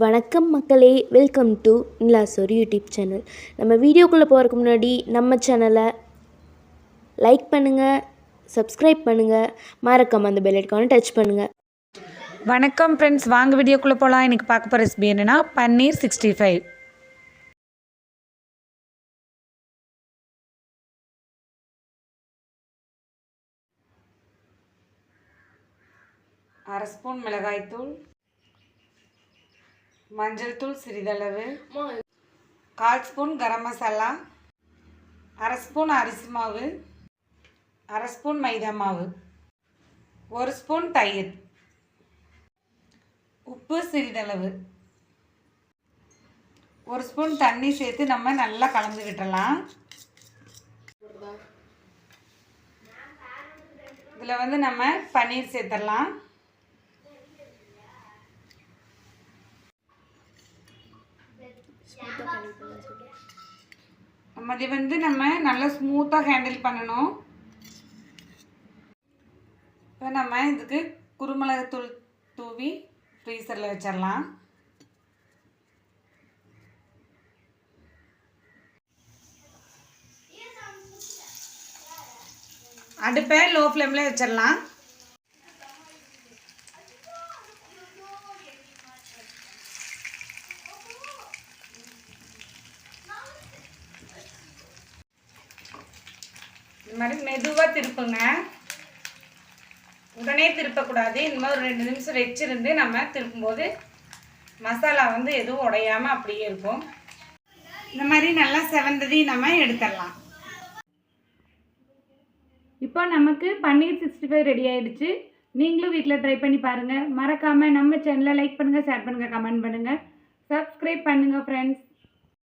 வணக்கம் மக்களே, welcome to Nila's ஒரு யூடியூப் சேனல். நம்ம வீடியோக்குள்ளே போகிறதுக்கு முன்னாடி நம்ம சேனலை லைக் பண்ணுங்கள், சப்ஸ்கிரைப் பண்ணுங்கள், மறக்காம அந்த பெல் ஐக்கானை டச் பண்ணுங்கள். வணக்கம் ஃப்ரெண்ட்ஸ், வாங்க வீடியோக்குள்ளே போகலாம். இன்றைக்கி பார்க்க போகிற ரெசிபி என்னென்னா பன்னீர் 65. அரை ஸ்பூன் மிளகாய்த்தூள், மஞ்சள் தூள் சிறிதளவு, 1/4 ஸ்பூன் கரம் மசாலா, அரை ஸ்பூன் அரிசி மாவு, அரை ஸ்பூன் மைதா மாவு, 1 ஸ்பூன் தயிர், உப்பு சிறிதளவு, 1 ஸ்பூன் தண்ணி சேர்த்து நம்ம நல்லா கலந்து விட்டுறலாம். இதில் நம்ம பன்னீர் சேர்த்துடலாம். இது நம்ம நல்லா ஸ்மூத்தாக ஹேண்டில் பண்ணணும். இப்போ நம்ம இதுக்கு குருமிளகுத்தூள் தூவி ஃப்ரீசரில் வச்சிடலாம். அடுப்பை லோ ஃப்ளேமில் வச்சிடலாம். இந்த மாதிரி மெதுவாக திருப்புங்க, உடனே திருப்பக்கூடாது. இந்த மாதிரி ஒரு 2 நிமிஷம் வச்சிருந்து நம்ம திருப்பும்போது மசாலா எதுவும் உடையாமல் அப்படியே இருக்கும். இந்த மாதிரி நல்லா செவந்ததையும் நம்ம எடுத்துடலாம். இப்போ நமக்கு பன்னீர் 65 ரெடி ஆகிடுச்சு. நீங்களும் வீட்டில் ட்ரை பண்ணி பாருங்கள். மறக்காமல் நம்ம சேனலை லைக் பண்ணுங்கள், ஷேர் பண்ணுங்கள், கமெண்ட் பண்ணுங்கள், சப்ஸ்கிரைப் பண்ணுங்கள் ஃப்ரெண்ட்ஸ்.